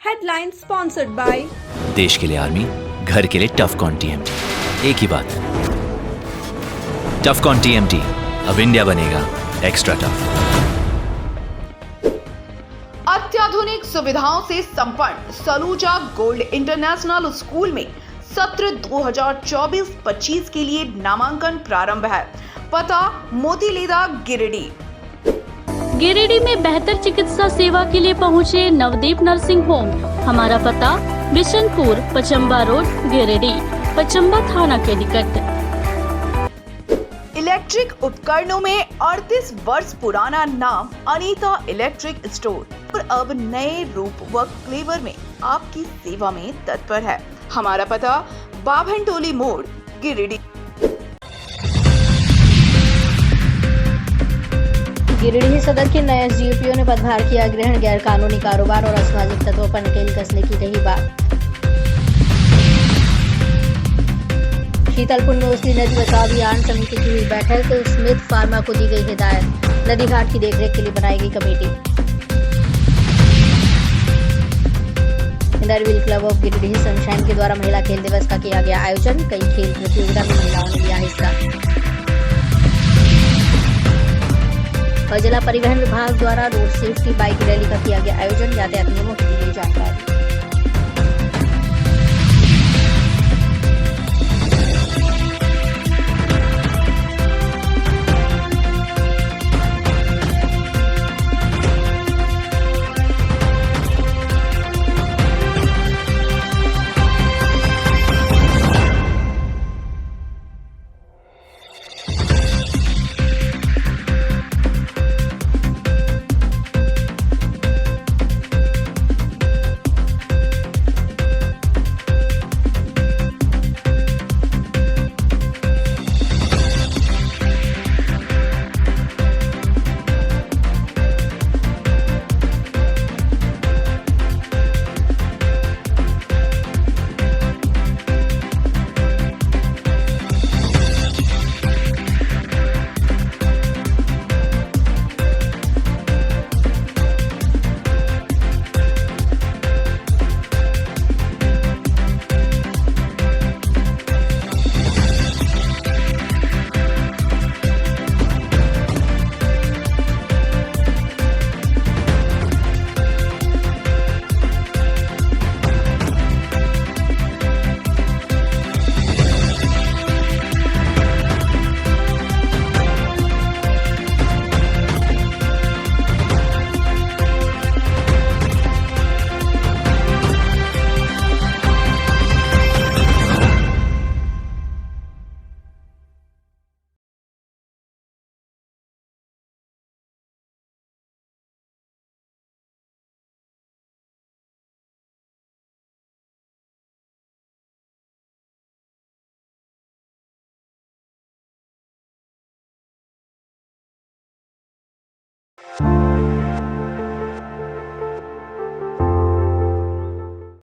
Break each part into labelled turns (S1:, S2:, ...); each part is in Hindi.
S1: हेडलाइन स्पॉन्सर्ड बाय
S2: देश के लिए आर्मी, घर के लिए टफकॉन TMT। एक ही बात, टफकॉन TMT, अब इंडिया बनेगा एक्स्ट्रा टफ।
S3: अत्याधुनिक सुविधाओं से संपन्न सलूजा गोल्ड इंटरनेशनल स्कूल में सत्र 2024-25 के लिए नामांकन प्रारंभ है। पता मोतीलीदा गिरिडीह।
S4: गिरिडीह में बेहतर चिकित्सा सेवा के लिए पहुंचे नवदीप नर्सिंग होम। हमारा पता बिशनपुर, पचम्बा रोड, गिरिडीह, पचम्बा थाना के निकट।
S3: इलेक्ट्रिक उपकरणों में 38 वर्ष पुराना नाम अनीता इलेक्ट्रिक स्टोर और अब नए रूप व फ्लेवर में आपकी सेवा में तत्पर है। हमारा पता बाभनटोली मोड़, गिरिडीह।
S5: गिरिडीह सदर के नए SDPO ने पदभार किया ग्रहण। गैर कानूनी कारोबार और असामाजिक तत्वों पर नकेल कसने की रही बात। शीतलपुर में उसकी नदी बचाव अभियान समिति की हुई बैठक। स्मिथ फार्मा को दी गई हिदायत, नदी घाट की देखरेख के लिए बनाई गई committee. Inner Wheel club of Giridih Sunshine के द्वारा महिला खेल दिवस का किया गया आयोजन। कई खेल प्रतियोगिता में महिलाओं ने लिया हिस्सा। और जिला परिवहन विभाग द्वारा रोड सेफ्टी बाइक रैली का किया गया आयोजन। यातायात नियमों की दी गई जानकारी।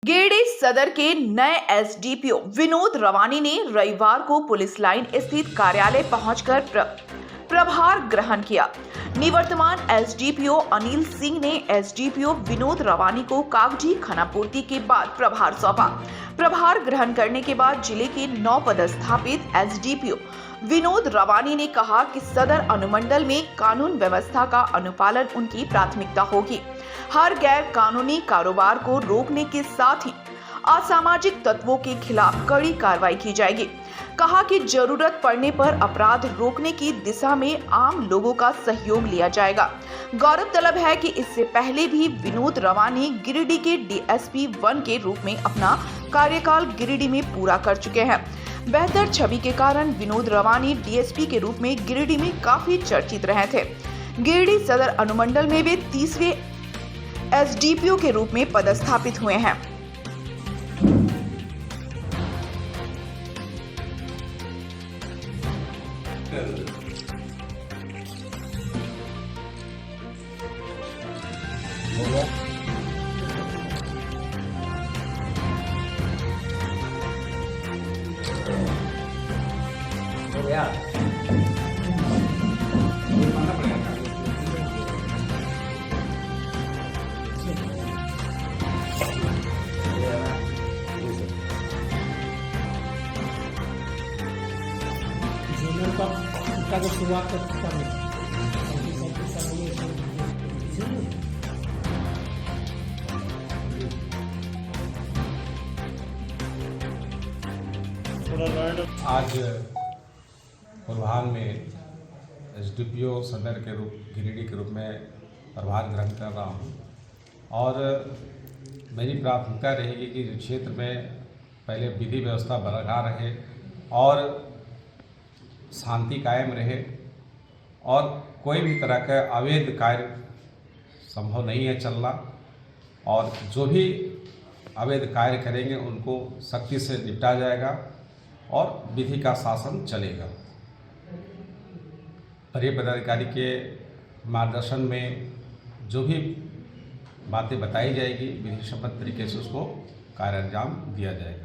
S3: गिरिडीह सदर के नए SDPO विनोद रवानी ने रविवार को पुलिस लाइन स्थित कार्यालय पहुंचकर प्रभार ग्रहण किया। निवर्तमान SDPO अनिल सिंह ने SDPO विनोद रवानी को कागजी खानापूर्ति के बाद प्रभार सौंपा। प्रभार ग्रहण करने के बाद जिले के 9 पदस्थापित SDPO विनोद रवानी ने कहा कि सदर अनुमंडल में कानून व्यवस्था का अनुपालन उनकी प्राथमिकता होगी। हर गैर कानूनी कारोबार को रोकने के साथ ही असामाजिक तत्वों के खिलाफ कड़ी कार्रवाई की जाएगी। कहा कि जरूरत पड़ने पर अपराध रोकने की दिशा में आम लोगों का सहयोग लिया जाएगा। गौरतलब है कि इससे पहले भी विनोद रवानी गिरिडीह के DSP 1 के रूप में अपना कार्यकाल गिरिडीह में पूरा कर चुके हैं। बेहतर छवि के कारण विनोद रवानी DSP के रूप में गिरिडीह में काफी चर्चित रहे थे। गिरिडीह सदर अनुमंडल में वे 30वें SDPO के रूप में पदस्थापित हुए हैं।
S1: शुरुआत कर चुका हूँ।
S6: आज पूर्वाह्न में एसडीपीओ सदर के रूप गिरिडीह के रूप में प्रभार ग्रहण कर रहा हूँ और मेरी प्राथमिकता रहेगी कि इस क्षेत्र में पहले विधि व्यवस्था बरकरार रहे और शांति कायम रहे और कोई भी तरह का अवैध कार्य संभव नहीं है चलना, और जो भी अवैध कार्य करेंगे उनको सख्ती से निपटा जाएगा और विधि का शासन चलेगा। वरीय पदाधिकारी के मार्गदर्शन में जो भी बातें बताई जाएगी विधि सम्मत तरीके से उसको कार्य अंजाम दिया जाएगा।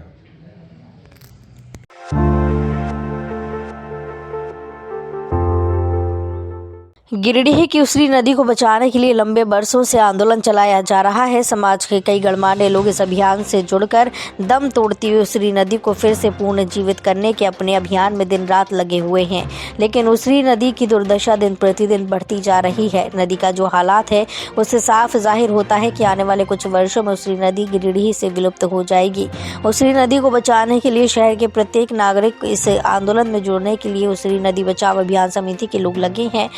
S5: गिरिडीह की उसरी नदी को बचाने के लिए लंबे बरसों से आंदोलन चलाया जा रहा है। समाज के कई गणमान्य लोग इस अभियान से जुड़कर दम तोड़ती हुई उसरी नदी को फिर से पुनर्जीवित करने के अपने अभियान में दिन रात लगे हुए हैं, लेकिन उसरी नदी की दुर्दशा दिन प्रतिदिन बढ़ती जा रही है। नदी का जो हालात है उससे साफ जाहिर होता है कि आने वाले कुछ वर्षों में उसरी नदी गिरिडीह से विलुप्त हो जाएगी। उसरी नदी को बचाने के लिए शहर के प्रत्येक नागरिक इस आंदोलन में जुड़ने के लिए उसरी नदी बचाओ अभियान समिति के लोग लगे हैं।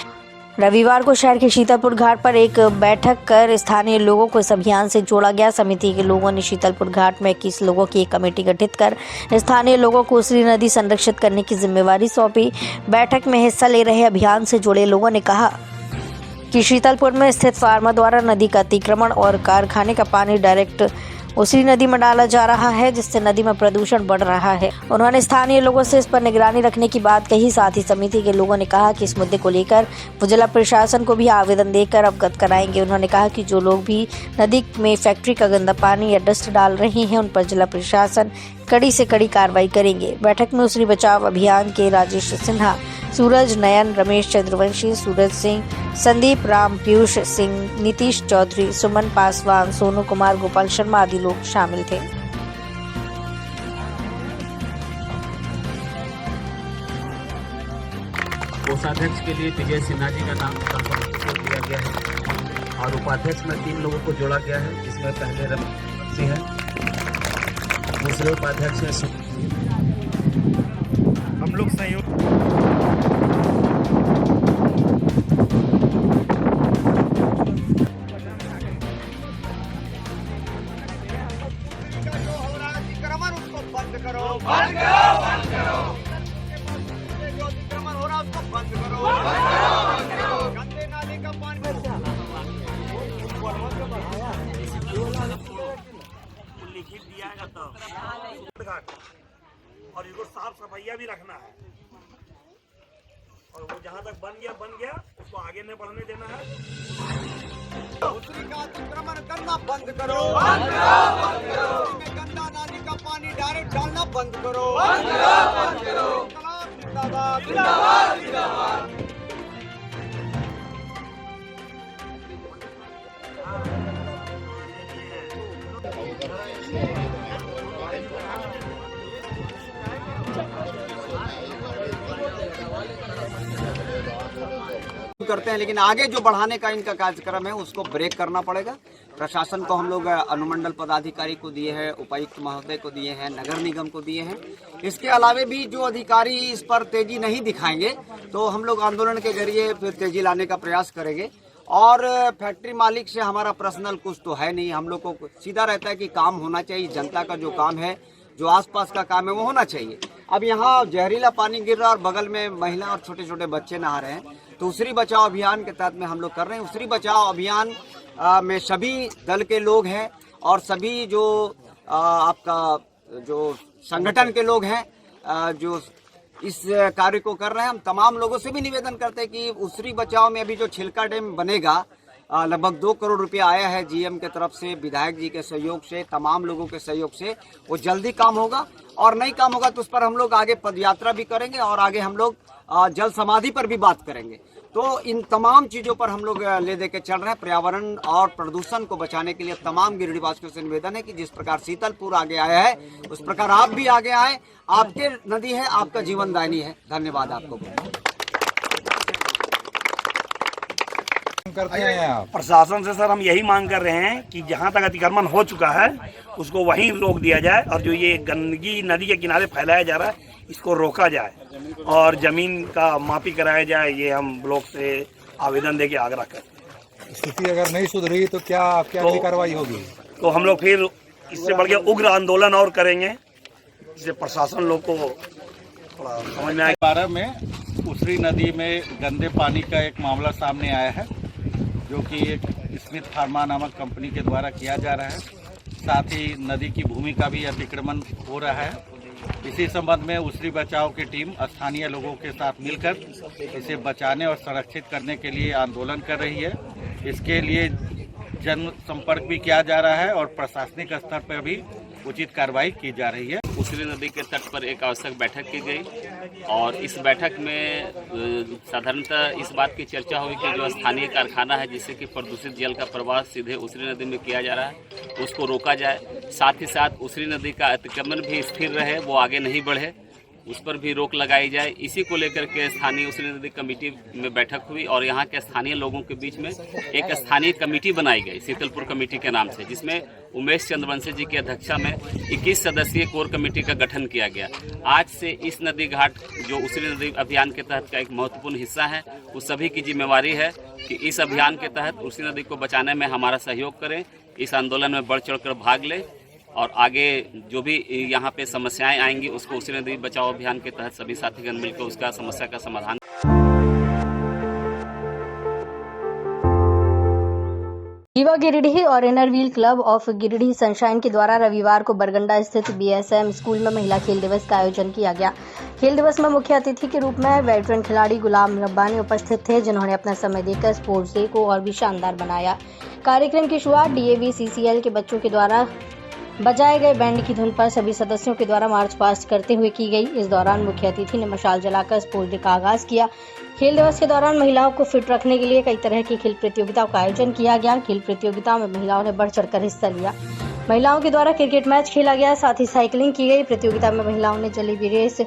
S5: रविवार को शहर के शीतलपुर घाट पर एक बैठक कर स्थानीय लोगों को इस अभियान से जोड़ा गया। समिति के लोगों ने शीतलपुर घाट में 21 लोगों की एक कमेटी गठित कर स्थानीय लोगों को उसरी नदी संरक्षित करने की जिम्मेवारी सौंपी। बैठक में हिस्सा ले रहे अभियान से जुड़े लोगों ने कहा कि शीतलपुर में स्थित फार्मा द्वारा नदी का अतिक्रमण और कारखाने का पानी डायरेक्ट उसरी नदी में डाला जा रहा है, जिससे नदी में प्रदूषण बढ़ रहा है। उन्होंने स्थानीय लोगों से इस पर निगरानी रखने की बात कही। साथ ही समिति के लोगों ने कहा कि इस मुद्दे को लेकर वो जिला प्रशासन को भी आवेदन देकर अवगत कराएंगे। उन्होंने कहा कि जो लोग भी नदी में फैक्ट्री का गंदा पानी या डस्ट डाल रहे हैं उन पर जिला प्रशासन कड़ी से कड़ी कार्रवाई करेंगे। बैठक में उसरी बचाव अभियान के राजेश सिन्हा, सूरज नयन, रमेश चंद्रवंशी, सूरज सिंह, संदीप राम, पीयूष सिंह, नीतीश चौधरी, सुमन पासवान, सोनू कुमार, गोपाल शर्मा आदि लोग शामिल थे।
S7: कोषाध्यक्ष के लिए विजय सिन्हा जी का नाम दिया गया है और उपाध्यक्ष में 3 लोगों को जोड़ा गया है, जिसमें पहले रमेश सिंह है, दूसरे उपाध्यक्ष है हम लोग सहयोग लिखित दिया है और इसको साफ सफाइया भी रखना है और वो जहाँ तक बन गया उसको आगे नहीं बढ़ने देना है। उसरी का अतिक्रमण करना बंद करो, गंदा नाली का पानी डायरेक्ट डालना बंद करो। जिंदाबाद जिंदाबाद जिंदाबाद।
S8: करते हैं, लेकिन आगे जो बढ़ाने का इनका कार्यक्रम है उसको ब्रेक करना पड़ेगा। प्रशासन को हम लोग अनुमंडल पदाधिकारी को दिए हैं, उपायुक्त महोदय को दिए हैं, नगर निगम को दिए हैं। इसके अलावा भी जो अधिकारी इस पर तेजी नहीं दिखाएंगे तो हम लोग आंदोलन के जरिए फिर तेजी लाने का प्रयास करेंगे। और फैक्ट्री मालिक से हमारा पर्सनल कुछ तो है नहीं, हम लोग को सीधा रहता है कि काम होना चाहिए, जनता का जो काम है, जो आसपास का काम है वो होना चाहिए। अब यहाँ जहरीला पानी गिर रहा है और बगल में महिला और छोटे छोटे बच्चे नहा रहे हैं, तो उसरी बचाओ अभियान के तहत में हम लोग कर रहे हैं। उसरी बचाओ अभियान में सभी दल के लोग हैं और सभी जो आपका जो संगठन के लोग हैं जो इस कार्य को कर रहे हैं। हम तमाम लोगों से भी निवेदन करते हैं कि उसरी बचाओ में अभी जो छिलका डैम बनेगा लगभग 2 करोड़ रुपया आया है जीएम के तरफ से, विधायक जी के सहयोग से, तमाम लोगों के सहयोग से वो जल्दी काम होगा और नहीं काम होगा तो उस पर हम लोग आगे पदयात्रा भी करेंगे और आगे हम लोग जल समाधि पर भी बात करेंगे। तो इन तमाम चीज़ों पर हम लोग ले दे के चल रहे हैं। पर्यावरण और प्रदूषण को बचाने के लिए तमाम गिरिडीहवासियों से निवेदन है कि जिस प्रकार शीतलपुर आगे आया है उस प्रकार आप भी आगे आए। आपके नदी है, आपका जीवनदायिनी है। धन्यवाद आपको।
S1: मांग करते हैं आप?
S9: प्रशासन से सर हम यही मांग कर रहे हैं कि जहाँ तक अतिक्रमण हो चुका है उसको वहीं रोक दिया जाए और जो ये गंदगी नदी के किनारे फैलाया जा रहा है इसको रोका जाए और जमीन का मापी कराया जाए। ये हम ब्लॉक से आवेदन देके आग्रह करते हैं।
S1: स्थिति अगर नहीं सुधरी तो क्या अगली कार्रवाई होगी?
S9: तो हम लोग फिर इससे बढ़ के उग्र आंदोलन और करेंगे, जिससे प्रशासन लोग को थोड़ा समझ में आए।
S10: 12 में उसरी नदी में गंदे पानी का एक मामला सामने आया है, जो कि एक स्मिथ फार्मा नामक कंपनी के द्वारा किया जा रहा है। साथ ही नदी की भूमि का भी अतिक्रमण हो रहा है। इसी संबंध में उसरी बचाव की टीम स्थानीय लोगों के साथ मिलकर इसे बचाने और संरक्षित करने के लिए आंदोलन कर रही है। इसके लिए जन संपर्क भी किया जा रहा है और प्रशासनिक स्तर पर भी उचित कार्रवाई की जा रही है।
S11: उसरी नदी के तट पर एक आवश्यक बैठक की गई और इस बैठक में साधारणतः इस बात की चर्चा हुई कि जो स्थानीय कारखाना है जिससे कि प्रदूषित जल का प्रवाह सीधे उसरी नदी में किया जा रहा है उसको रोका जाए। साथ ही साथ उसरी नदी का अतिक्रमण भी स्थिर रहे, वो आगे नहीं बढ़े, उस पर भी रोक लगाई जाए। इसी को लेकर के स्थानीय उसरी नदी कमेटी में बैठक हुई और यहाँ के स्थानीय लोगों के बीच में एक स्थानीय कमेटी बनाई गई शीतलपुर कमेटी के नाम से, जिसमें उमेश चंद्रवंशी जी की अध्यक्षता में 21 सदस्यीय कोर कमेटी का गठन किया गया। आज से इस नदी घाट जो उसरी नदी अभियान के तहत का एक महत्वपूर्ण हिस्सा है, उस सभी की जिम्मेवारी है कि इस अभियान के तहत उसरी नदी को बचाने में हमारा सहयोग करें, इस आंदोलन में बढ़ चढ़ कर भाग लें और आगे जो भी यहाँ पे समस्याएं आएंगी उसको उसरी नदी बचाओ अभियान के तहत सभी साथीगण मिलकर उसका समस्या का समाधान।
S5: रीवा गिरिडीह और inner wheel club of Giridih Sunshine के द्वारा रविवार को बरगंडा स्थित बीएसएम स्कूल में महिला खेल दिवस का आयोजन किया गया। खेल दिवस में मुख्य अतिथि के रूप में वेटरन खिलाड़ी गुलाम रब्बानी उपस्थित थे, जिन्होंने अपना समय देकर स्पोर्ट्स डे को और भी शानदार बनाया। कार्यक्रम की शुरुआत डीएवी सीसीएल के बच्चों के द्वारा बजाए गए बैंड की धुन पर सभी सदस्यों के द्वारा मार्च पास्ट करते हुए की गई। इस दौरान मुख्य अतिथि ने मशाल जलाकर स्पोर्ट्स डे का आगाज किया। खेल दिवस के दौरान महिलाओं को फिट रखने के लिए कई तरह की खेल प्रतियोगिताओं का आयोजन किया गया। खेल प्रतियोगिताओं में महिलाओं ने बढ़ चढ़कर हिस्सा लिया। महिलाओं के द्वारा क्रिकेट मैच खेला गया, साथ ही साइकिलिंग की गई। प्रतियोगिता में महिलाओं ने jalebi race,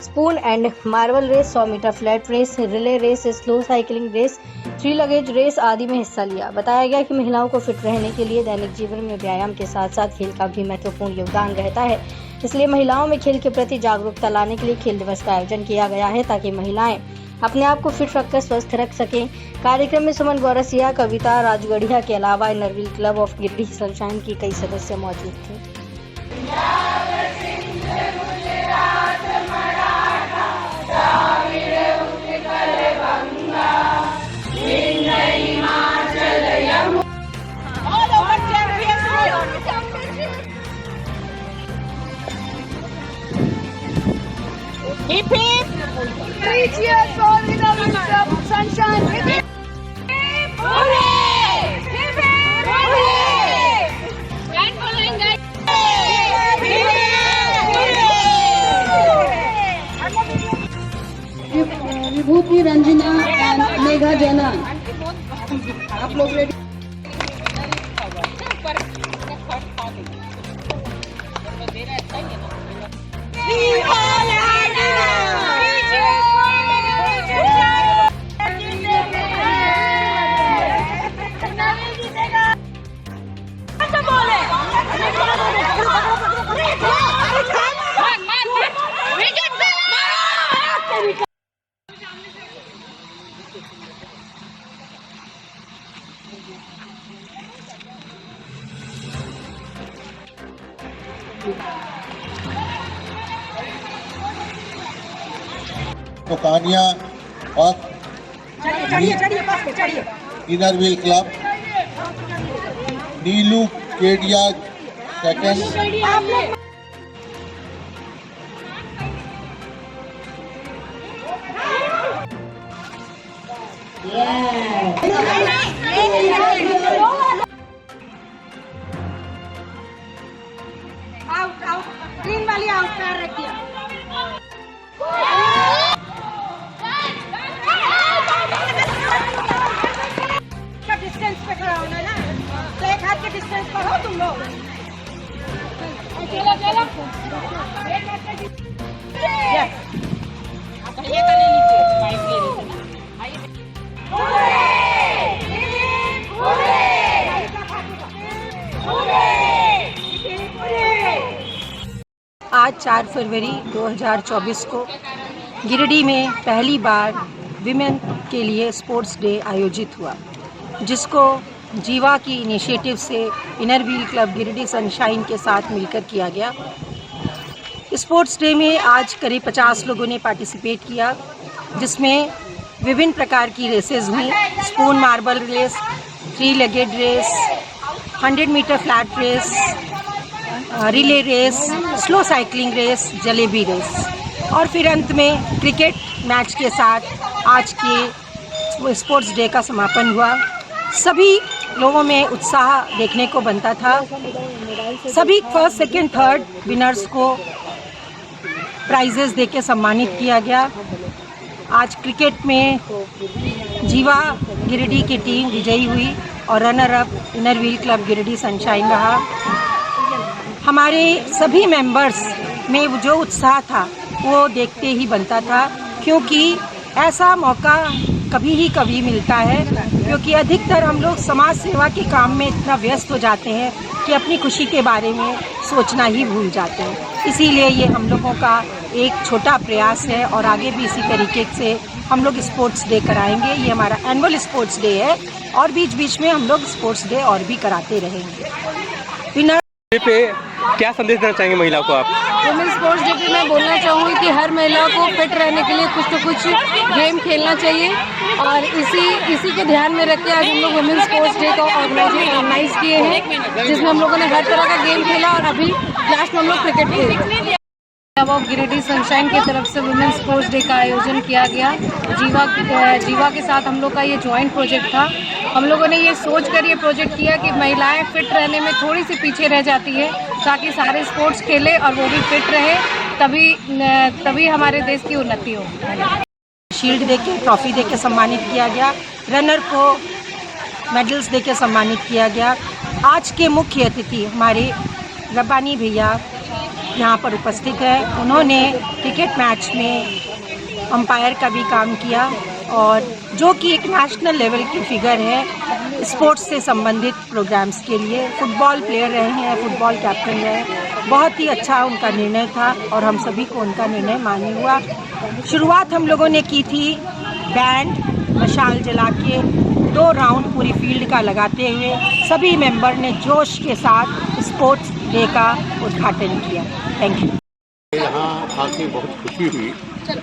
S5: spoon and marble race, 100 metre flat race, relay race, slow cycling race, 3 legged race आदि में हिस्सा लिया। बताया गया कि महिलाओं को फिट रहने के लिए दैनिक जीवन में व्यायाम के साथ साथ खेल का भी महत्वपूर्ण योगदान रहता है, इसलिए महिलाओं में खेल के प्रति जागरूकता लाने के लिए खेल दिवस का आयोजन किया गया है, ताकि महिलाएं अपने आप को फिट रखकर स्वस्थ रख सकें। कार्यक्रम में सुमन गौरसिया, कविता राजगढ़िया के अलावा inner wheel club of Giridih sunshine की कई सदस्य मौजूद थे।
S12: Hip hip! 3 cheers for Inner Wheel Club Sunshine! Hip hip! Hooray! Hip hip! Hooray! Stand following guys!
S13: Vibhuti Ranjana and Megha जैना, आप लोग रेडी?
S14: तो तानिया और इनर व्हील क्लब, नीलू केडिया सेकंड,
S12: ग्रीन वाली आउट कर रखिए। डिस्टेंस पे खड़ा होना ना, तो एक हाथ के डिस्टेंस पर हो तुम लोग। चलो चलो, एक हाथ के ये तो ले लीजिए, पाइप ले लीजिए ना। आइए
S13: आज 4 फरवरी 2024 को गिरिडीह में पहली बार विमेन के लिए स्पोर्ट्स डे आयोजित हुआ, जिसको जीवा की इनिशिएटिव से inner wheel club Giridih Sunshine के साथ मिलकर किया गया। स्पोर्ट्स डे में आज करीब 50 लोगों ने पार्टिसिपेट किया, जिसमें विभिन्न प्रकार की रेसेस हुई। Spoon marble race, 3 legged race, 100 metre flat race, relay race, slow cycling race, jalebi race और फिर अंत में क्रिकेट मैच के साथ आज के स्पोर्ट्स डे का समापन हुआ। सभी लोगों में उत्साह देखने को बनता था। सभी फर्स्ट, सेकंड, थर्ड विनर्स को प्राइजेस देके सम्मानित किया गया। आज क्रिकेट में जीवा गिरिडीह की टीम विजयी हुई और runner up inner wheel club Giridih sunshine रहा। हमारे सभी मेंबर्स में जो उत्साह था वो देखते ही बनता था, क्योंकि ऐसा मौका कभी मिलता है, क्योंकि अधिकतर हम लोग समाज सेवा के काम में इतना व्यस्त हो जाते हैं कि अपनी खुशी के बारे में सोचना ही भूल जाते हैं। इसीलिए ये हम लोगों का एक छोटा प्रयास है और आगे भी इसी तरीके से हम लोग स्पोर्ट्स डे कराएंगे। ये हमारा एनुअल स्पोर्ट्स डे है और बीच बीच में हम लोग स्पोर्ट्स डे और भी कराते रहेंगे। विनर
S15: पे क्या संदेश देना चाहेंगे महिलाओं को आप?
S16: वुमेन स्पोर्ट्स डे पे मैं बोलना चाहूँगी कि हर महिला को फिट रहने के लिए कुछ तो कुछ गेम खेलना चाहिए और इसी के ध्यान में रख के आज हम लोग वुमेन स्पोर्ट्स डे को ऑर्गेनाइज किए हैं, जिसमें हम लोगों ने हर तरह का गेम खेला और अभी लास्ट में हम लोग क्रिकेट खेल रहे हैं। गिरिडीह सनशाइन की तरफ से वुमेन स्पोर्ट्स डे का आयोजन किया गया। जीवा के साथ हम लोग का ये जॉइंट प्रोजेक्ट था। हम लोगों ने ये सोच कर ये प्रोजेक्ट किया कि महिलाएं फिट रहने में थोड़ी सी पीछे रह जाती है, ताकि सारे स्पोर्ट्स खेले और वो भी फिट रहे, तभी हमारे देश की उन्नति होगी।
S13: शील्ड देके, ट्रॉफी देके सम्मानित किया गया। रनर को मेडल्स देके सम्मानित किया गया। आज के मुख्य अतिथि हमारे रब्बानी भैया यहाँ पर उपस्थित है। उन्होंने क्रिकेट मैच में अंपायर का भी काम किया और जो कि एक नेशनल लेवल की फिगर है स्पोर्ट्स से संबंधित प्रोग्राम्स के लिए। फुटबॉल प्लेयर रहे हैं, फुटबॉल कैप्टन रहे। बहुत ही अच्छा उनका निर्णय था और हम सभी को उनका निर्णय मान्य हुआ। शुरुआत हम लोगों ने की थी बैंड मशाल जला के 2 राउंड पूरी फील्ड का लगाते हुए। सभी मेंबर ने जोश के साथ स्पोर्ट्स डे का उद्घाटन किया। Thank you.
S14: यहाँ आके बहुत खुशी हुई कि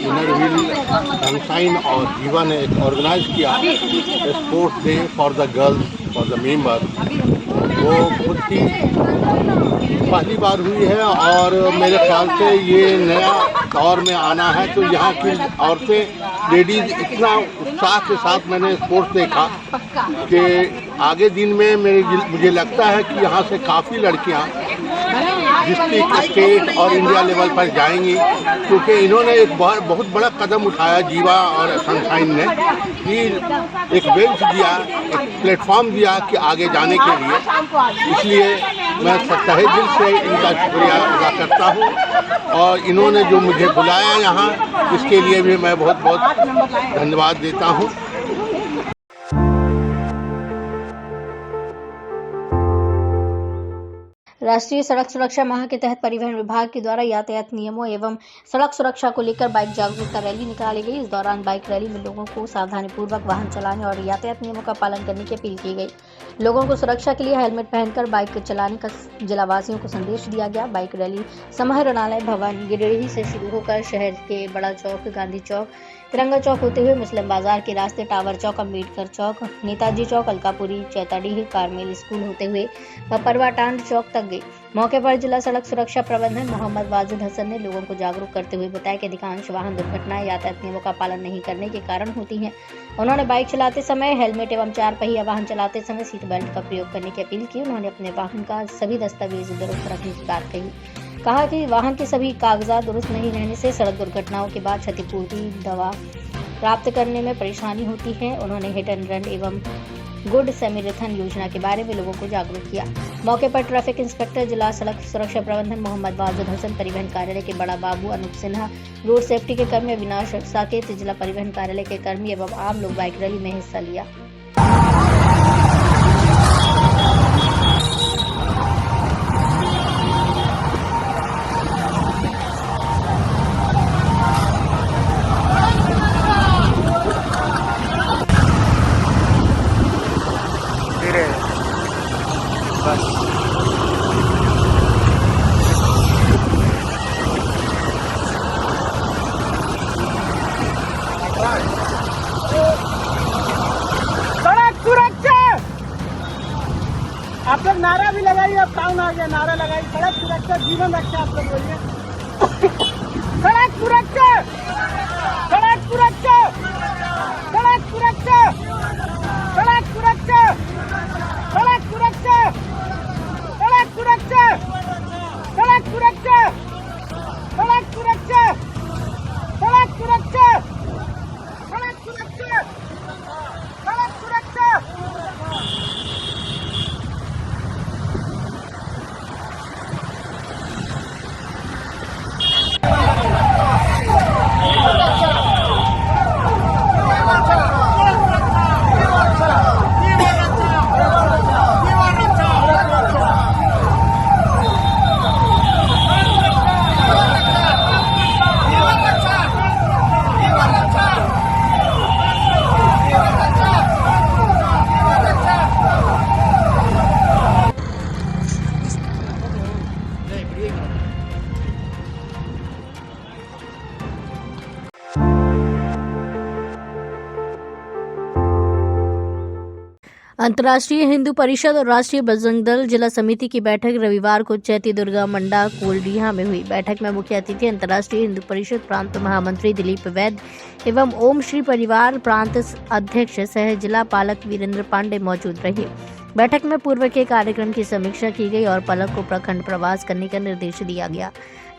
S14: इनर व्हील सनशाइन और जीवा ने एक ऑर्गेनाइज किया sports day for the girls, for the member. वो खुद की पहली बार हुई है और मेरे ख्याल से ये नया दौर में आना है, तो यहाँ की औरतें, लेडीज़ इतना उत्साह के साथ मैंने स्पोर्ट्स देखा कि आगे दिन में मुझे लगता है कि यहाँ से काफ़ी लड़कियाँ डिस्ट्रिक्ट, स्टेट और इंडिया लेवल पर जाएंगी, क्योंकि इन्होंने एक बहुत बड़ा कदम उठाया जीवा और सनशाइन ने, कि एक बेंच दिया, एक प्लेटफॉर्म दिया कि आगे जाने के लिए। इसलिए मैं तहे दिल से इनका शुक्रिया अदा करता हूँ और इन्होंने जो मुझे बुलाया यहाँ, इसके लिए भी मैं बहुत धन्यवाद देता हूँ।
S5: राष्ट्रीय सड़क सुरक्षा माह के तहत परिवहन विभाग के द्वारा यातायात नियमों एवं सड़क सुरक्षा को लेकर बाइक जागरूकता रैली निकाली गई। इस दौरान बाइक रैली में लोगों को सावधानीपूर्वक वाहन चलाने और यातायात नियमों का पालन करने की अपील की गई। लोगों को सुरक्षा के लिए हेलमेट पहनकर बाइक चलाने का जिलावासियों को संदेश दिया गया। बाइक रैली समाहरणालय भवन गिरिडीह से शुरू होकर शहर के बड़ा चौक, गांधी चौक, तिरंगा चौक होते हुए मुस्लिम बाजार के रास्ते टावर चौक, अम्बेडकर चौक, नेताजी चौक, अलकापुरी, चैताडीह, कार्मेल स्कूल होते हुए बपरवा टांड चौक तक गई। मौके पर जिला सड़क सुरक्षा प्रबंधन मोहम्मद वाजिद हसन ने लोगों को जागरूक करते हुए बताया कि अधिकांश वाहन दुर्घटनाएं यातायात नियमों का पालन नहीं करने के कारण होती हैं। उन्होंने बाइक चलाते समय हेलमेट एवं 4 पहिया वाहन चलाते समय सीट बेल्ट का प्रयोग करने की अपील की। उन्होंने अपने वाहन का सभी दस्तावेज दुरुस्त रखने की बात कही। कहा कि वाहन के सभी कागजात दुरुस्त नहीं रहने से सड़क दुर्घटनाओं के बाद क्षतिपूर्ति दवा प्राप्त करने में परेशानी होती है। उन्होंने हिट एंड रन एवं गुड सैमरिथन योजना के बारे में लोगों को जागरूक किया। मौके पर ट्रैफिक इंस्पेक्टर जिला सड़क सुरक्षा प्रबंधन मोहम्मद वाजिद हसन, परिवहन कार्यालय के बड़ा बाबू अनूप सिन्हा, रोड सेफ्टी के कर्मी अविनाश साकेत, जिला परिवहन कार्यालय के कर्मी एवं आम लोग बाइक रैली में हिस्सा लिया।
S12: लोग नारा भी लगाइए, अब टाउन आ गया, नारा लगाइए, सड़क सुरक्षा जीवन रक्षा। आप लोग बोलिए सड़क सुरक्षा, सड़क सुरक्षा, सड़क सुरक्षा, सड़क सुरक्षा, सड़क सुरक्षा, सड़क सुरक्षा, सड़क सुरक्षा, सड़क सुरक्षा, सड़क सुरक्षा, सड़क सुरक्षा, सड़क सुरक्षा।
S5: अंतर्राष्ट्रीय हिंदू परिषद और राष्ट्रीय बजरंग दल जिला समिति की बैठक रविवार को चैती दुर्गा मंडा कोलडीहा में हुई। बैठक में मुख्य अतिथि अंतर्राष्ट्रीय हिंदू परिषद प्रांत महामंत्री दिलीप वैद्य एवं ओम श्री परिवार प्रांत अध्यक्ष सह जिला पालक वीरेंद्र पांडे मौजूद रहे। बैठक में पूर्व के कार्यक्रम की समीक्षा की गई और पालक को प्रखंड प्रवास करने का निर्देश दिया गया,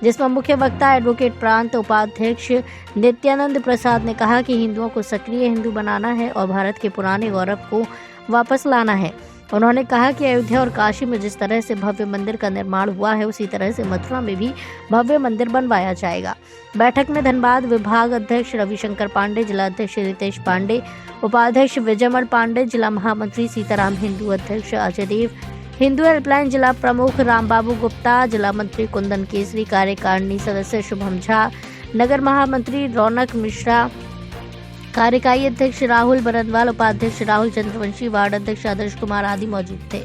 S5: जिसमें मुख्य वक्ता एडवोकेट प्रांत उपाध्यक्ष नित्यानंद प्रसाद ने कहा कि हिंदुओं को सक्रिय हिंदू बनाना है और भारत के पुराने गौरव को वापस लाना है। उन्होंने कहा कि अयोध्या और काशी में जिस तरह से भव्य मंदिर का निर्माण हुआ है, उसी तरह से मथुरा में भी भव्य मंदिर बनवाया जाएगा। बैठक में धनबाद विभाग अध्यक्ष रविशंकर पांडे, जिला अध्यक्ष रितेश पांडे, उपाध्यक्ष विजयमल पांडे, जिला महामंत्री सीताराम, हिंदू अध्यक्ष अजय देव, हिंदू हेल्पलाइन जिला प्रमुख रामबाबू गुप्ता, जिला मंत्री कुंदन केसरी, कार्यकारिणी सदस्य शुभम झा, नगर महामंत्री रौनक मिश्रा, कार्यकारी अध्यक्ष राहुल बरनवाल, उपाध्यक्ष राहुल चंद्रवंशी, वार्ड अध्यक्ष आदर्श कुमार आदि मौजूद थे।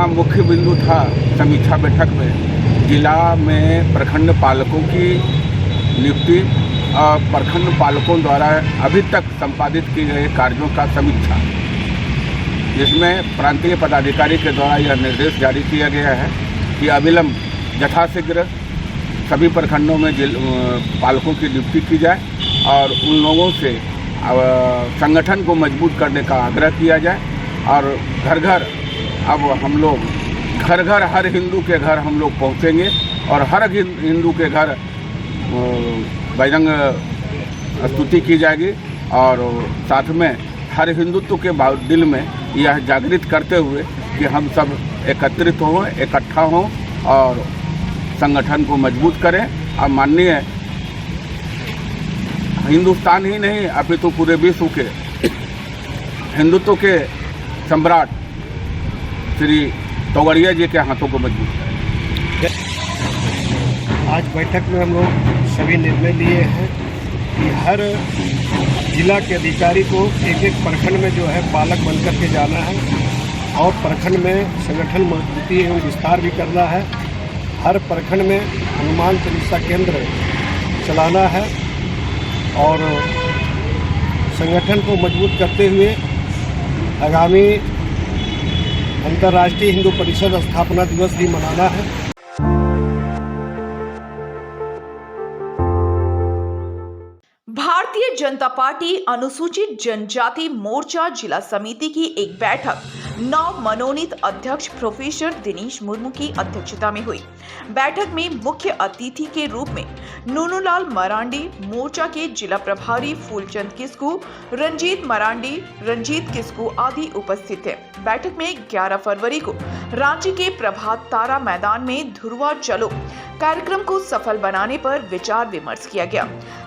S17: मुख्य बिंदु था समीक्षा बैठक में जिला में प्रखंड पालकों की नियुक्ति और प्रखंड पालकों द्वारा अभी तक संपादित किए गए कार्यों का समीक्षा, जिसमें प्रांतीय पदाधिकारी के द्वारा यह निर्देश जारी किया गया है कि अविलंब यथाशीघ्र सभी प्रखंडों में पालकों की नियुक्ति की जाए और उन लोगों से संगठन को मजबूत करने का आग्रह किया जाए। और घर घर अब हम लोग हर हिंदू के घर हम लोग पहुँचेंगे और हर हिंदू के घर बजरंग स्तुति की जाएगी और साथ में हर हिंदुत्व के दिल में यह जागृत करते हुए कि हम सब एकत्रित हों, इकट्ठा हों और संगठन को मजबूत करें। और माननीय हिंदुस्तान ही नहीं अपितु पूरे विश्व के हिंदुत्व के सम्राट श्री तोगड़िया जी के हाथों को मजबूत करें।
S18: आज बैठक में हम लोग सभी निर्णय लिए हैं कि हर जिला के अधिकारी को एक एक प्रखंड में जो है पालक बनकर के जाना है और प्रखंड में संगठन मजबूती एवं विस्तार भी करना है। हर प्रखंड में हनुमान चालीसा केंद्र चलाना है और संगठन को मजबूत करते हुए आगामी अंतर्राष्ट्रीय हिंदू परिषद स्थापना दिवस भी मनाना है।
S3: भारतीय जनता पार्टी अनुसूचित जनजाति मोर्चा जिला समिति की एक बैठक नव मनोनीत अध्यक्ष प्रोफेसर दिनेश मुर्मू की अध्यक्षता में हुई। बैठक में मुख्य अतिथि के रूप में नूनूलाल मरांडी, मोर्चा के जिला प्रभारी फूलचंद किस्कू, रंजीत मरांडी, रंजीत किस्कू आदि उपस्थित थे। बैठक में 11 फरवरी को रांची के प्रभात तारा मैदान में धुरवा चलो कार्यक्रम को सफल बनाने पर विचार विमर्श किया गया।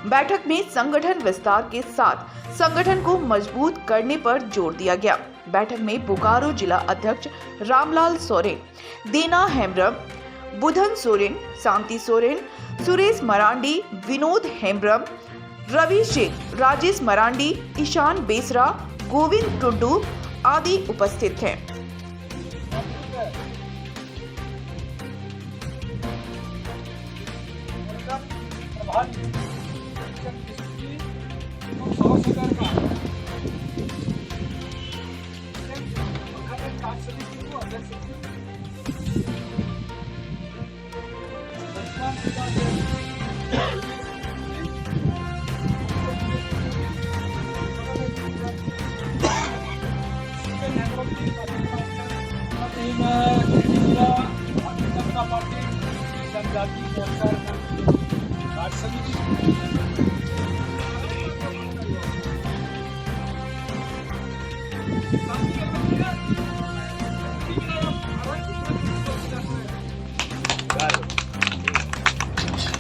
S3: बैठक में संगठन विस्तार के साथ संगठन को मजबूत करने पर जोर दिया गया। बैठक में बोकारो जिला अध्यक्ष रामलाल सोरेन, देना हेम्ब्रम, बुधन सोरेन, शांति सोरेन, सुरेश मरांडी, विनोद हेम्ब्रम, रवि शेख, राजेश मरांडी, ईशान बेसरा, गोविंद टुड्डू आदि उपस्थित थे।
S18: अध्यक्ष
S19: टीम भारतीय जनता पार्टी जनजाति मोर्चा राज्य समिति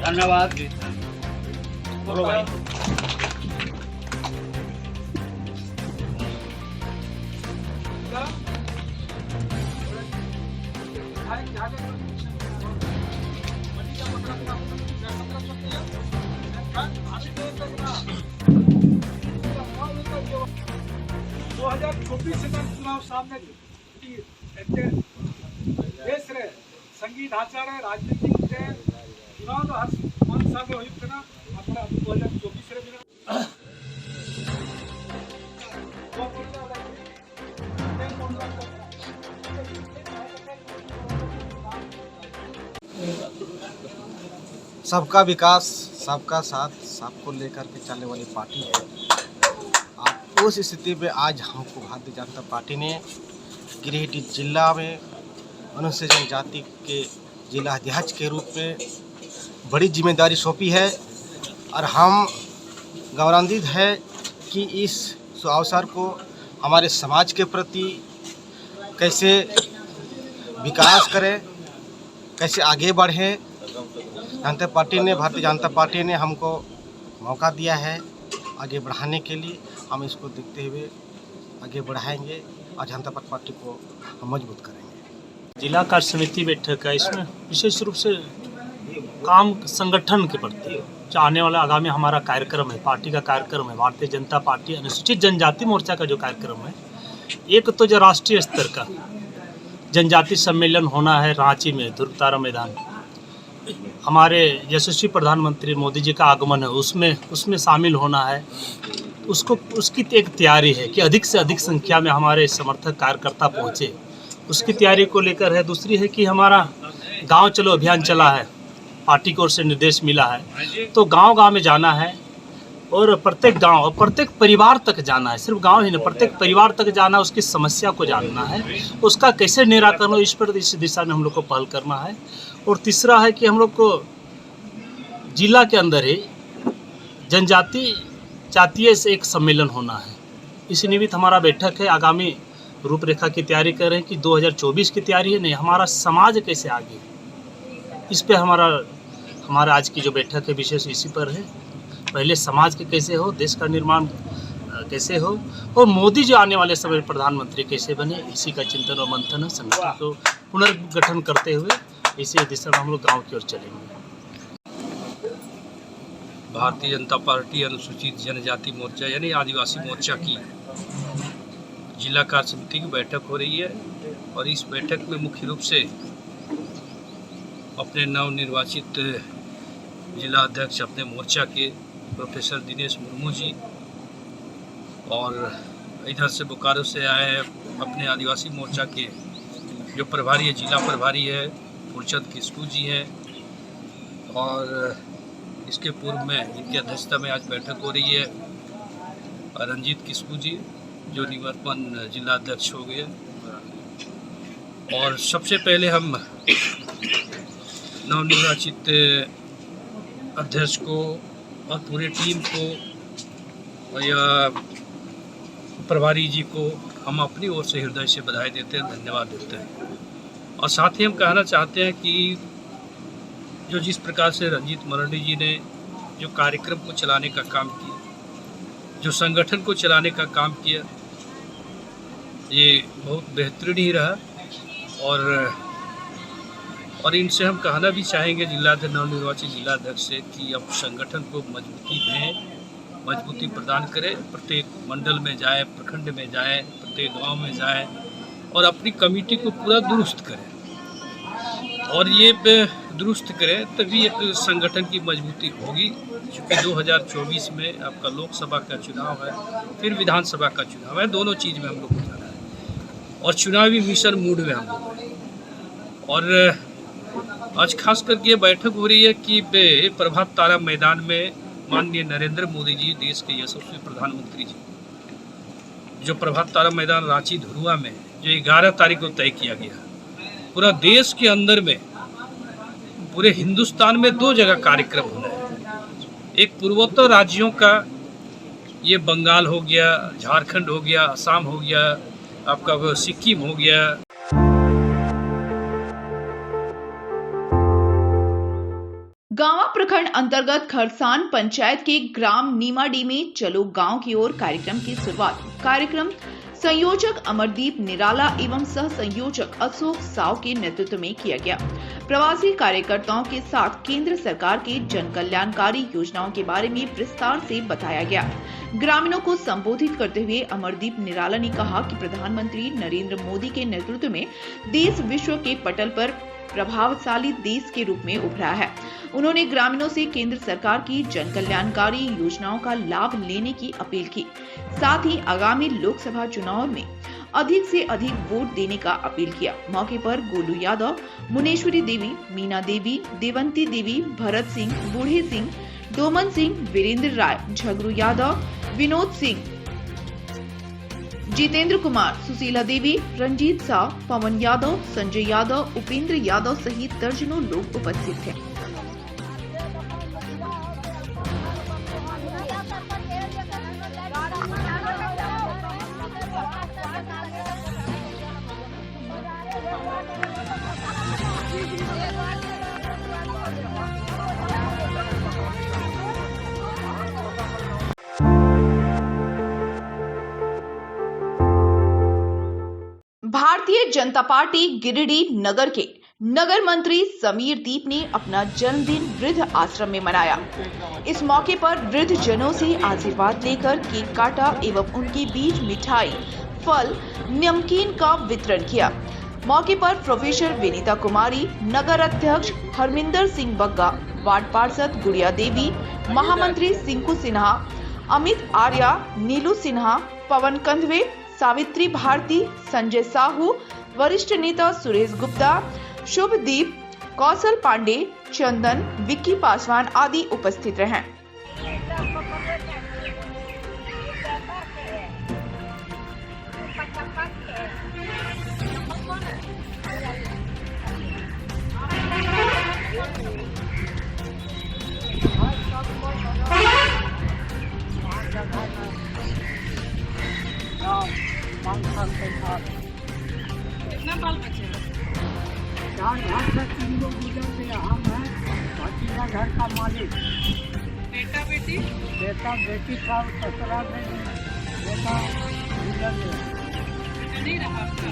S7: धन्यवाद। बोलो भाई।
S19: चुनाव सामने देश रे संगीत आचार है राजनीतिक चुनाव तो हर 5 साल में होता ना अपना 2024 रे
S8: सबका विकास सबका साथ सबको लेकर के चलने वाली पार्टी है। आप उस स्थिति में आज हमको भारतीय जनता पार्टी ने गिरिडीह जिला में अनुसूचित जनजाति के जिला अध्यक्ष के रूप में बड़ी जिम्मेदारी सौंपी है और हम गौरवान्वित है कि इस अवसर को हमारे समाज के प्रति कैसे विकास करें, कैसे आगे बढ़े। भारतीय जनता पार्टी ने हमको मौका दिया है आगे बढ़ाने के लिए। हम इसको देखते हुए आगे बढ़ाएंगे और जनता पार्टी को हम मजबूत करेंगे।
S20: जिला कार्य समिति बैठक है, इसमें विशेष रूप से काम संगठन के प्रति जो आने वाला आगामी हमारा कार्यक्रम है, पार्टी का कार्यक्रम है, भारतीय जनता पार्टी अनुसूचित जनजाति मोर्चा का जो कार्यक्रम है, एक तो जो राष्ट्रीय स्तर का जनजाति सम्मेलन होना है रांची में ध्रुवतारा मैदान, हमारे यशस्वी प्रधानमंत्री मोदी जी का आगमन है, उसमें शामिल होना है। उसकी एक तैयारी है कि अधिक से अधिक संख्या में हमारे समर्थक कार्यकर्ता पहुँचे, उसकी तैयारी को लेकर है। दूसरी है कि हमारा गांव चलो अभियान चला है, पार्टी की ओर से निर्देश मिला है, तो गांव-गांव में जाना है और प्रत्येक गांव और प्रत्येक परिवार तक जाना है। सिर्फ गांव ही नहीं, प्रत्येक परिवार तक जाना, उसकी समस्या को जानना है, उसका कैसे निराकरण हो, इस दिशा में हम लोग को पहल करना है। और तीसरा है कि हम लोग को जिला के अंदर ही जातीय से एक सम्मेलन होना है। इस निमित्त हमारा बैठक है, आगामी रूपरेखा की तैयारी कर रहे हैं कि 2024 की तैयारी है, नहीं हमारा समाज कैसे आगे, इस पे हमारा आज की जो बैठक है विशेष इसी पर है। पहले समाज के कैसे हो, देश का निर्माण कैसे हो और मोदी जो आने वाले समय प्रधानमंत्री कैसे बने, इसी का चिंतन और मंथन है। संगठन को पुनर्गठन करते हुए इसी दिशा में हम लोग गाँव की ओर चलेंगे।
S21: भारतीय जनता पार्टी अनुसूचित जनजाति मोर्चा यानी आदिवासी मोर्चा की जिला कार्य समिति की बैठक हो रही है और इस बैठक में मुख्य रूप से अपने नवनिर्वाचित जिला अध्यक्ष अपने मोर्चा के प्रोफेसर दिनेश मुर्मू जी और इधर से बोकारो से आए अपने आदिवासी मोर्चा के जो प्रभारी है, जिला प्रभारी है फूलचंद किस्कू जी हैं और इसके पूर्व में इनकी अध्यक्षता में आज बैठक हो रही है रंजीत किस्कू जी जो निवर्तमान जिला अध्यक्ष हो गए। और सबसे पहले हम नवनिर्वाचित अध्यक्ष को और पूरी टीम को या प्रभारी जी को हम अपनी ओर से हृदय से बधाई देते हैं, धन्यवाद देते हैं। और साथ ही हम कहना चाहते हैं कि जो जिस प्रकार से रंजीत मरांडी जी ने जो कार्यक्रम को चलाने का काम किया, जो संगठन को चलाने का काम किया, ये बहुत बेहतरीन ही रहा। और इनसे हम कहना भी चाहेंगे नवनिर्वाचित जिला अध्यक्ष से कि अब संगठन को मजबूती दें, मजबूती प्रदान करें, प्रत्येक मंडल में जाए, प्रखंड में जाए, प्रत्येक गांव में जाए और अपनी कमेटी को पूरा दुरुस्त करें। और ये दुरुस्त करें तभी एक संगठन की मजबूती होगी, क्योंकि 2024 में आपका लोकसभा का चुनाव है, फिर विधानसभा का चुनाव है, दोनों चीज़ में हम लोग को जाना है और चुनावी मिशन मूड में हम लोग हैं। और आज खास करके ये बैठक हो रही है कि प्रभात तारा मैदान में माननीय नरेंद्र मोदी जी, देश के यशस्वी प्रधानमंत्री जी, जो प्रभात तारा मैदान रांची धुरुआ में जो 11 तारीख को तय किया गया, पूरा देश के अंदर में, पूरे हिंदुस्तान में 2 जगह कार्यक्रम होना है। एक पूर्वोत्तर राज्यों का, ये बंगाल हो गया, झारखंड हो गया, असम हो गया, आपका वो सिक्किम हो गया।
S3: गांवा प्रखंड अंतर्गत खरसान पंचायत के ग्राम नीमाडी में चलो गांव की ओर कार्यक्रम की शुरुआत कार्यक्रम संयोजक अमरदीप निराला एवं सह संयोजक अशोक साव के नेतृत्व में किया गया। प्रवासी कार्यकर्ताओं के साथ केंद्र सरकार के जन कल्याणकारी योजनाओं के बारे में विस्तार से बताया गया। ग्रामीणों को संबोधित करते हुए अमरदीप निराला ने कहा कि प्रधानमंत्री नरेंद्र मोदी के नेतृत्व में देश विश्व के पटल पर प्रभावशाली देश के रूप में उभरा है। उन्होंने ग्रामीणों से केंद्र सरकार की जन कल्याणकारी योजनाओं का लाभ लेने की अपील की। साथ ही आगामी लोकसभा चुनाव में अधिक से अधिक वोट देने का अपील किया। मौके पर गोलू यादव, मुनेश्वरी देवी, मीना देवी, देवंती देवी, भरत सिंह, बूढ़े सिंह, डोमन सिंह, वीरेंद्र राय, झगरू यादव, विनोद सिंह, जितेंद्र कुमार, सुशीला देवी, रंजीत शाह, पवन यादव, संजय यादव, उपेंद्र यादव सहित दर्जनों लोग उपस्थित थे। भारतीय जनता पार्टी गिरिडीह नगर के नगर मंत्री समीर दीप ने अपना जन्मदिन वृद्ध आश्रम में मनाया। इस मौके पर वृद्ध जनों से आशीर्वाद लेकर केक काटा एवं उनके बीच मिठाई, फल, नमकीन का वितरण किया। मौके पर प्रोफेसर विनीता कुमारी, नगर अध्यक्ष हरमिंदर सिंह बग्गा, वार्ड पार्षद गुड़िया देवी, महामंत्री सिंकू सिन्हा, अमित आर्या, नीलू सिन्हा, पवन कंधवे, सावित्री भारती, संजय साहू, वरिष्ठ नेता सुरेश गुप्ता, शुभदीप, कौशल पांडे, चंदन, विक्की पासवान आदि उपस्थित रहे।
S12: कितना बाल बच्चे हैं? 4 घर से 3 लोग गुजरते हैं। हम हैं भतीजा घर का मालिक। बेटा बेटी? बेटा बेटी का ससुराल में बेटा गुजर गया। नहीं रहा आपका?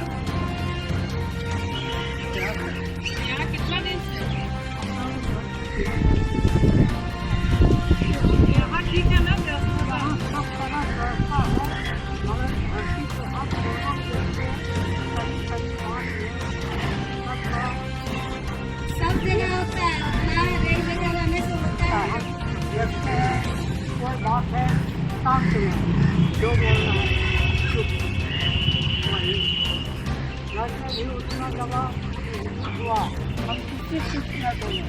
S12: यहाँ कितना दिन से? यहाँ ठीक है ना? सब बड़ा व्यवस्था है। सब जगह होता है, एक जगह में तो होता है। कोई बात है, काम से जो बोलना है घर में भी उतना जगह हुआ, हम किसी न बोले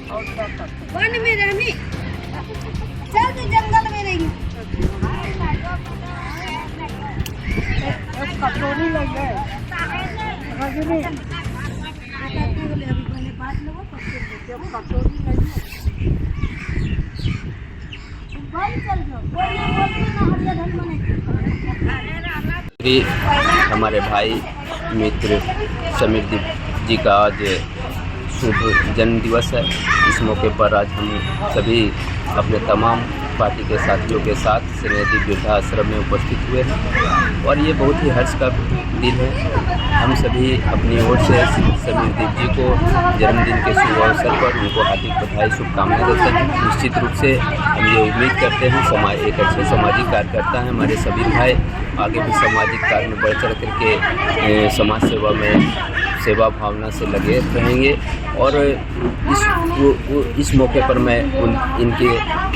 S12: और क्या करते वन में रहने चल तो जंगल में रही। कटोरी लग गए रजनी कटोरी
S2: लगी। हमारे भाई मित्र समीर दीप जी का आज शुभ जन्म दिवस है। इस मौके पर आज हम सभी अपने तमाम पार्टी के साथियों के साथ स्नेहदीप वृद्धाश्रम में उपस्थित हुए हैं और ये बहुत ही हर्ष का दिन है। हम सभी अपनी ओर से समीर दीप जी को जन्मदिन के शुभ अवसर पर उनको हार्दिक बधाई शुभकामनाएं देते हैं। निश्चित रूप से हम ये उम्मीद करते हैं समाज एक अच्छे सामाजिक कार्यकर्ता हैं हमारे सभी भाई, आगे भी सामाजिक कार्य में बढ़ चढ़ करके समाज सेवा में सेवा भावना से लगे रहेंगे और इस मौके पर मैं इनके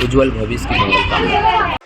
S2: उज्जवल भविष्य की मंगल कामना